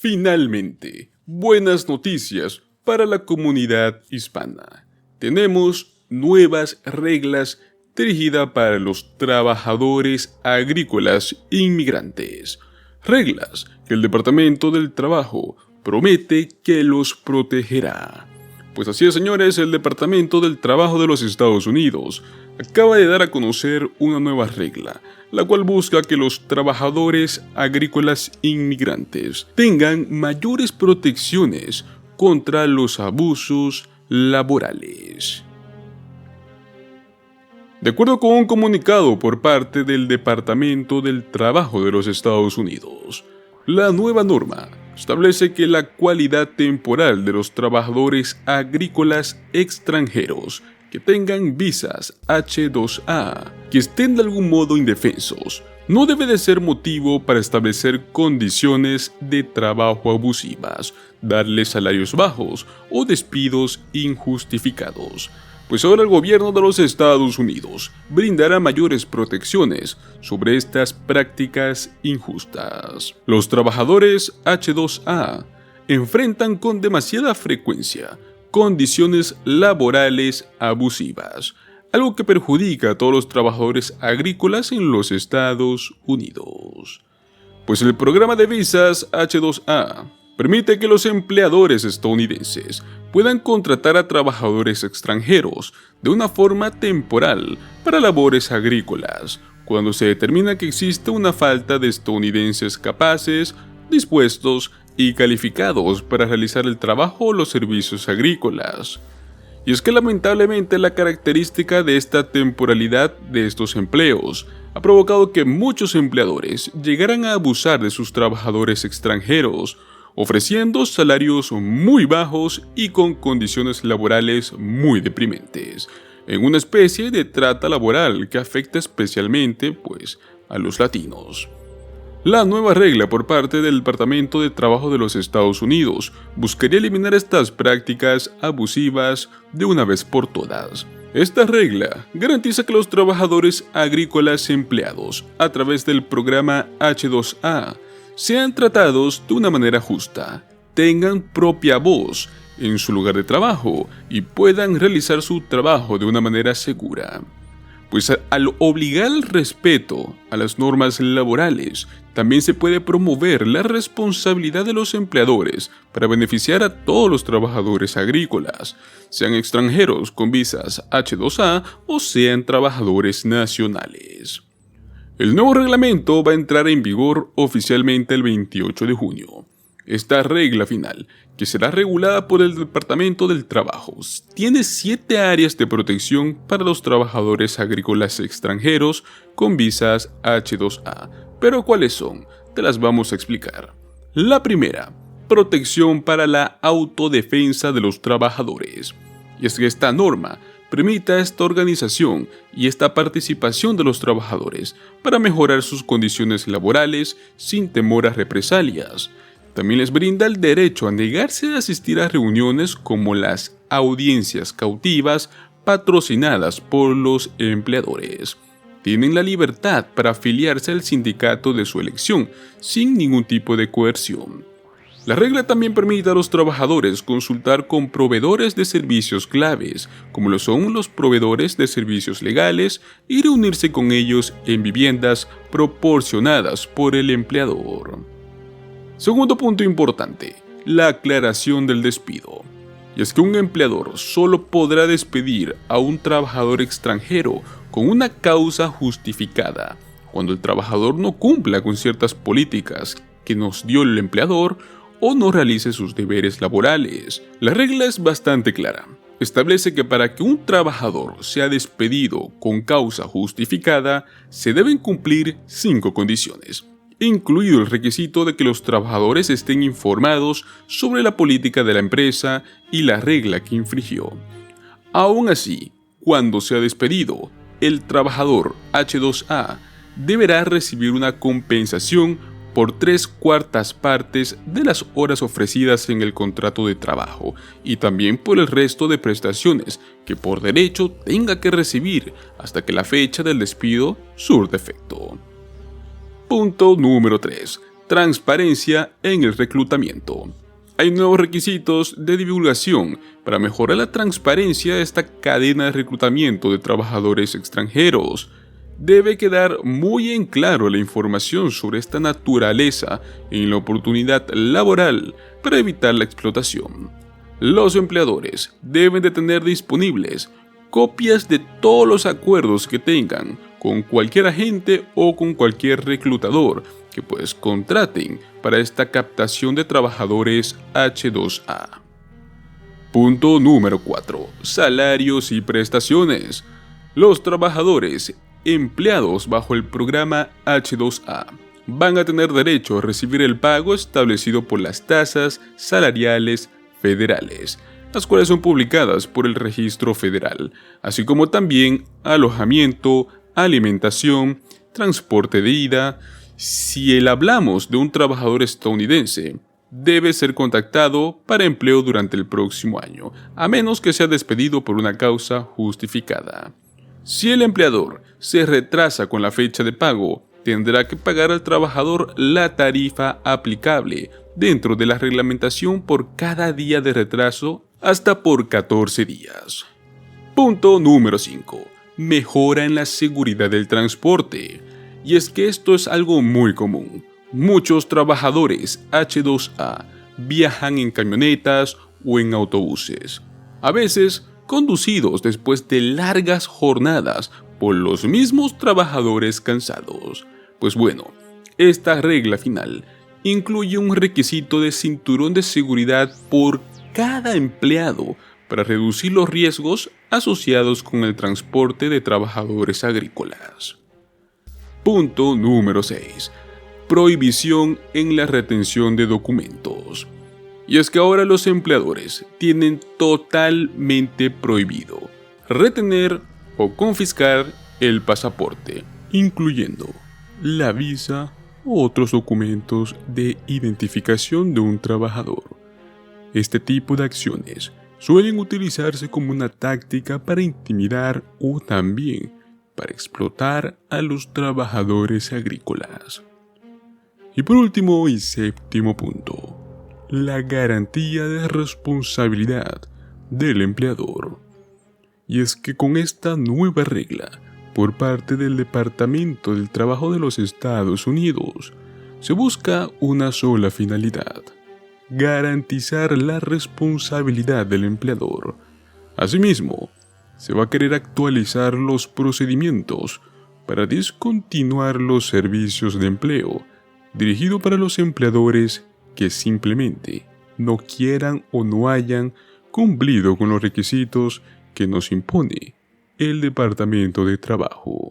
Finalmente, buenas noticias para la comunidad hispana. Tenemos nuevas reglas dirigidas para los trabajadores agrícolas inmigrantes. Reglas que el Departamento del Trabajo promete que los protegerá. Pues así es, señores, el Departamento del Trabajo de los Estados Unidos acaba de dar a conocer una nueva regla, la cual busca que los trabajadores agrícolas inmigrantes tengan mayores protecciones contra los abusos laborales. De acuerdo con un comunicado por parte del Departamento del Trabajo de los Estados Unidos, la nueva norma establece que la cualidad temporal de los trabajadores agrícolas extranjeros que tengan visas H-2A, que estén de algún modo indefensos, no debe de ser motivo para establecer condiciones de trabajo abusivas, darles salarios bajos o despidos injustificados. Pues ahora el gobierno de los Estados Unidos brindará mayores protecciones sobre estas prácticas injustas. Los trabajadores H-2A enfrentan con demasiada frecuencia condiciones laborales abusivas, algo que perjudica a todos los trabajadores agrícolas en los Estados Unidos. Pues el programa de visas H-2A permite que los empleadores estadounidenses puedan contratar a trabajadores extranjeros de una forma temporal para labores agrícolas, cuando se determina que existe una falta de estadounidenses capaces, dispuestos y calificados para realizar el trabajo o los servicios agrícolas. Y es que lamentablemente la característica de esta temporalidad de estos empleos ha provocado que muchos empleadores llegaran a abusar de sus trabajadores extranjeros, ofreciendo salarios muy bajos y con condiciones laborales muy deprimentes, en una especie de trata laboral que afecta especialmente, a los latinos. La nueva regla por parte del Departamento de Trabajo de los Estados Unidos buscaría eliminar estas prácticas abusivas de una vez por todas. Esta regla garantiza que los trabajadores agrícolas empleados a través del programa H-2A sean tratados de una manera justa, tengan propia voz en su lugar de trabajo y puedan realizar su trabajo de una manera segura. Pues al obligar al respeto a las normas laborales, también se puede promover la responsabilidad de los empleadores para beneficiar a todos los trabajadores agrícolas, sean extranjeros con visas H-2A o sean trabajadores nacionales. El nuevo reglamento va a entrar en vigor oficialmente el 28 de junio. Esta regla final, que será regulada por el Departamento del Trabajo, tiene 7 áreas de protección para los trabajadores agrícolas extranjeros con visas H-2A. ¿Pero cuáles son? Te las vamos a explicar. La primera, protección para la autodefensa de los trabajadores. Y es que esta norma permite esta organización y esta participación de los trabajadores para mejorar sus condiciones laborales sin temor a represalias. También les brinda el derecho a negarse a asistir a reuniones como las audiencias cautivas patrocinadas por los empleadores. Tienen la libertad para afiliarse al sindicato de su elección sin ningún tipo de coerción. La regla también permite a los trabajadores consultar con proveedores de servicios claves, como lo son los proveedores de servicios legales, y reunirse con ellos en viviendas proporcionadas por el empleador. Segundo punto importante, la aclaración del despido. Y es que un empleador solo podrá despedir a un trabajador extranjero con una causa justificada, cuando el trabajador no cumpla con ciertas políticas que nos dio el empleador o no realice sus deberes laborales. La regla es bastante clara. Establece que para que un trabajador sea despedido con causa justificada, se deben cumplir 5 condiciones, incluido el requisito de que los trabajadores estén informados sobre la política de la empresa y la regla que infringió. Aún así, cuando sea despedido, el trabajador H-2A deberá recibir una compensación por 3/4 partes de las horas ofrecidas en el contrato de trabajo y también por el resto de prestaciones que por derecho tenga que recibir hasta que la fecha del despido surta efecto. Punto número 3. Transparencia en el reclutamiento. Hay nuevos requisitos de divulgación para mejorar la transparencia de esta cadena de reclutamiento de trabajadores extranjeros. Debe quedar muy en claro la información sobre esta naturaleza en la oportunidad laboral para evitar la explotación. Los empleadores deben de tener disponibles copias de todos los acuerdos que tengan con cualquier agente o con cualquier reclutador que pues contraten para esta captación de trabajadores H2A. Punto número 4. Salarios y prestaciones. Los trabajadores empleados bajo el programa H2A van a tener derecho a recibir el pago establecido por las tasas salariales federales, las cuales son publicadas por el Registro Federal, así como también alojamiento, alimentación, transporte de ida. Si hablamos de un trabajador estadounidense, debe ser contactado para empleo durante el próximo año, a menos que sea despedido por una causa justificada. Si el empleador se retrasa con la fecha de pago, tendrá que pagar al trabajador la tarifa aplicable dentro de la reglamentación por cada día de retraso hasta por 14 días. Punto número 5. Mejora en la seguridad del transporte. Y es que esto es algo muy común. Muchos trabajadores H2A viajan en camionetas o en autobuses, a veces conducidos después de largas jornadas por los mismos trabajadores cansados. Pues bueno, esta regla final incluye un requisito de cinturón de seguridad por cada empleado para reducir los riesgos asociados con el transporte de trabajadores agrícolas. Punto número 6. Prohibición en la retención de documentos. Y es que ahora los empleadores tienen totalmente prohibido retener o confiscar el pasaporte, incluyendo la visa u otros documentos de identificación de un trabajador. Este tipo de acciones suelen utilizarse como una táctica para intimidar o también para explotar a los trabajadores agrícolas. Y por último y séptimo punto, la garantía de responsabilidad del empleador. Y es que con esta nueva regla, por parte del Departamento del Trabajo de los Estados Unidos, se busca una sola finalidad: garantizar la responsabilidad del empleador. Asimismo, se va a querer actualizar los procedimientos para discontinuar los servicios de empleo dirigido para los empleadores que simplemente no quieran o no hayan cumplido con los requisitos que nos impone el Departamento de Trabajo.